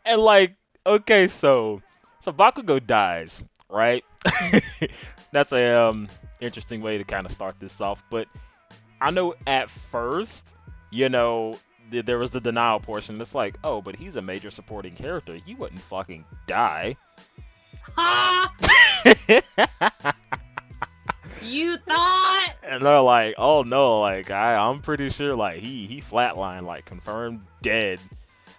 And like, okay, so Bakugo dies, right? That's a interesting way to kind of start this off. But I know at first, you know, there was the denial portion. It's like, oh, but he's a major supporting character. He wouldn't fucking die. Ha! You thought? And they're like, oh no, like I'm pretty sure like he flatlined, like confirmed dead.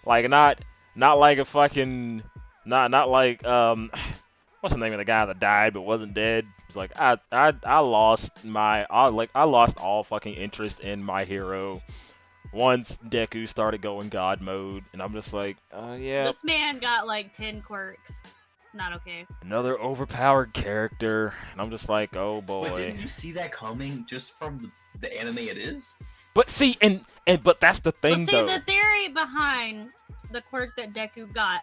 Like not like a fucking not like what's the name of the guy that died but wasn't dead? It's like I lost I lost all fucking interest in my hero once Deku started going god mode, and I'm just like, yeah, This man got like 10 quirks. It's not okay. another overpowered character, and I'm just like, oh But boy. didn't you see that coming just from the anime it is? But see, and but that's the Well, thing see, though. the theory behind the quirk that Deku got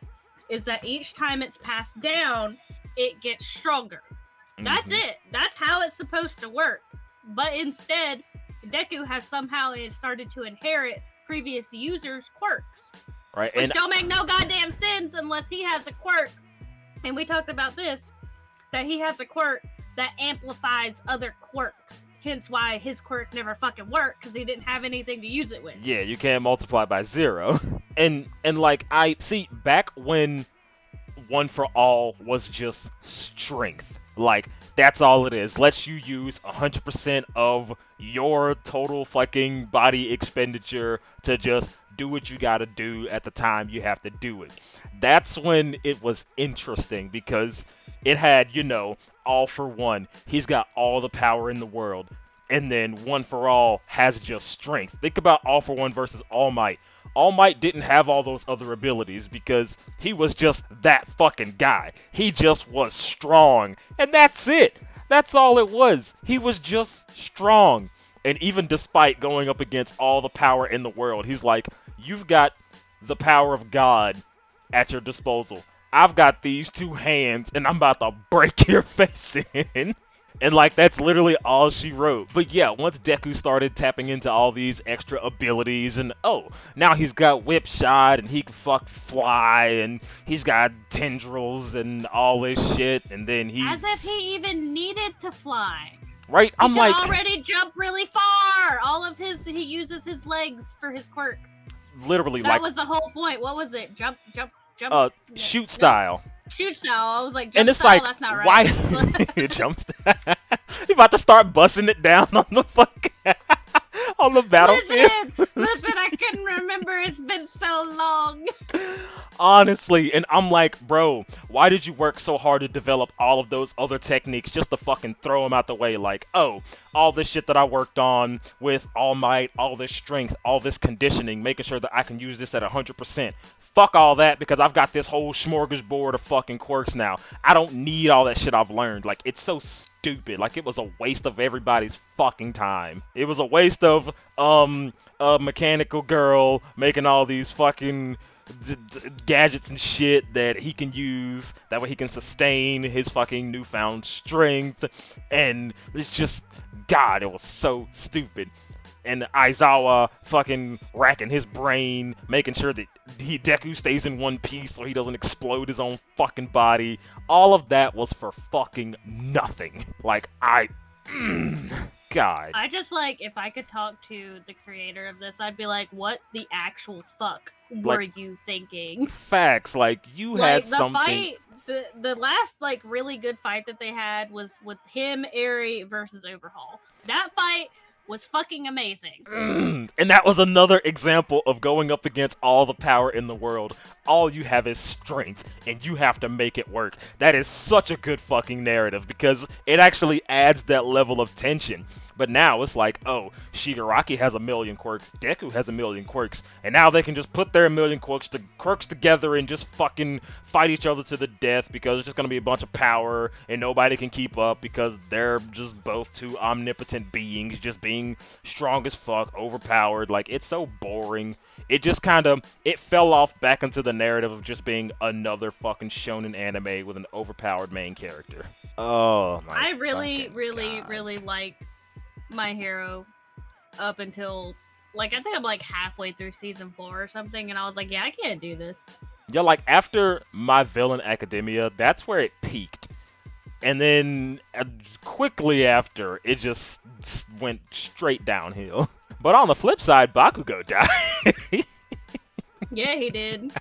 is that each time it's passed down, it gets stronger. That's Mhm. it. That's how it's supposed to work. But instead, Deku has somehow started to inherit previous users' quirks, Right, which and don't make no goddamn sense unless he has a quirk. And we talked about this, that he has a quirk that amplifies other quirks. Hence why his quirk never fucking worked, because he didn't have anything to use it with. yeah, you can't multiply by 0. And like I see back when one for all was just strength. Like that's all it is. Lets you use 100% of your total fucking body expenditure to just do what you gotta do at the time you have to do it. That's when it was interesting because it had, you know, all for one. He's got all the power in the world. And then one for all has just strength. Think about all for one versus All Might. All Might didn't have all those other abilities because he was just that fucking guy. He just was strong. And that's it. That's all it was. He was just strong. And even despite going up against all the power in the world, he's like, you've got the power of God at your disposal. I've got these two hands and I'm about to break your face in. And like that's literally all she wrote. But yeah, once Deku started tapping into all these extra abilities and oh, now he's got whip shot and he can fuck fly and he's got tendrils and all this shit and then As if he even needed to fly. right, He I'm can like already jump really far. He uses his legs for his quirk. literally That like was the whole point. What was it? Jump. No, shoot style. shoot style. I was like, And jump it's style. like That's not why right. he jumps he about to start busting it down on the fuck on the battlefield. Listen, I couldn't remember. It's been so long. Honestly, and I'm like, bro, why did you work so hard to develop all of those other techniques just to fucking throw them out the way? Like, oh, all this shit that I worked on with All Might, all this strength, all this conditioning, making sure that I can use this at 100%. Fuck all that because I've got this whole smorgasbord of fucking quirks now. I don't need all that shit I've learned. Like, it's so stupid. Like, it was a waste of everybody's fucking time. It was a waste of, a mechanical girl making all these fucking gadgets and shit that he can use. That way he can sustain his fucking newfound strength. And it's just, God, it was so stupid. And Aizawa fucking racking his brain, making sure that Deku stays in one piece so he doesn't explode his own fucking body. All of that was for fucking nothing. Like, God. I just like, if I could talk to the creator of this, I'd be like, what the actual fuck were Like, you thinking? Facts, like, you Like, had the something. fight, the last, like, really good fight that they had was with him, Eri versus Overhaul. That fight was fucking amazing. And that was another example of going up against all the power in the world. All you have is strength, and you have to make it work. That is such a good fucking narrative because it actually adds that level of tension. But now it's like, oh, Shigaraki has a million quirks, Deku has a million quirks, and now they can just put their million quirks together and just fucking fight each other to the death because it's just gonna be a bunch of power and nobody can keep up because they're just both two omnipotent beings just being strong as fuck, overpowered. Like, it's so boring. It just kind of, it fell off back into the narrative of just being another fucking shonen anime with an overpowered main character. Oh my I really, fucking really, God. really liked My Hero up until, like, I think I'm like halfway through season 4 or something, and I was like, yeah, I can't do this. Yeah, like after My Villain Academia, that's where it peaked. And then quickly after, it just went straight downhill. But on the flip side, Bakugo died. Yeah, he did.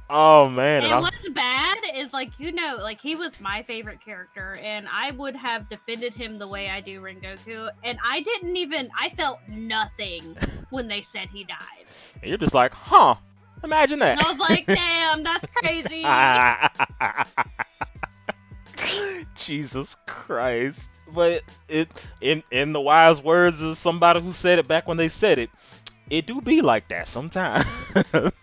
Oh man. And what's bad is, like, like, he was my favorite character, and I would have defended him the way I do Rengoku, and I felt nothing when they said he died. And you're just like, huh, imagine that. And I was like, damn, that's crazy. Jesus Christ. But in the wise words of somebody who said it back when they said it do be like that sometimes.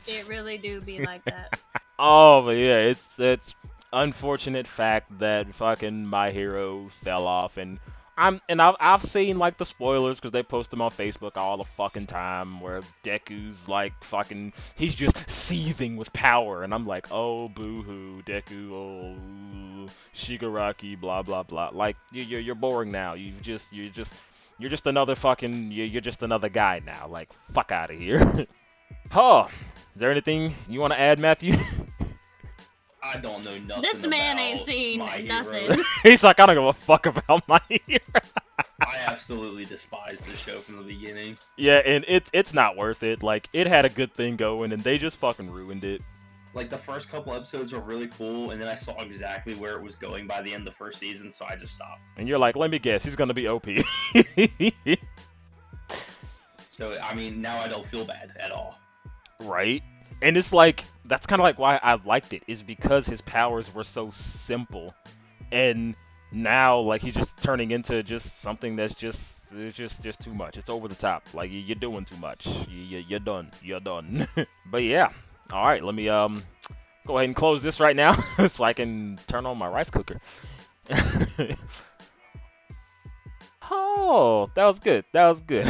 It really do be like that. Oh, but yeah, it's unfortunate fact that fucking My Hero fell off, and I've seen like the spoilers because they post them on Facebook all the fucking time where Deku's like fucking he's just seething with power, and I'm like, oh boo hoo, Deku, oh Shigaraki, blah blah blah. Like you're boring now. You're just another fucking you're just another guy now. Like fuck out of here. Oh, is there anything you want to add, Matthew? I don't know nothing. This man ain't about seen My nothing. Hero. He's like, I don't give a fuck about My Hero. I absolutely despise this show from the beginning. Yeah, and it's not worth it. Like, it had a good thing going, and they just fucking ruined it. Like, the first couple episodes were really cool, and then I saw exactly where it was going by the end of the first season, so I just stopped. And you're like, let me guess, he's gonna be OP. So, I mean, now I don't feel bad at all. Right? And it's like, that's kind of like why I liked it, is because his powers were so simple. And now, like, he's just turning into just something that's just too much. It's over the top. Like, you're doing too much. You're done. You're done. But yeah. Alright, let me go ahead and close this right now so I can turn on my rice cooker. Oh, that was good. That was good.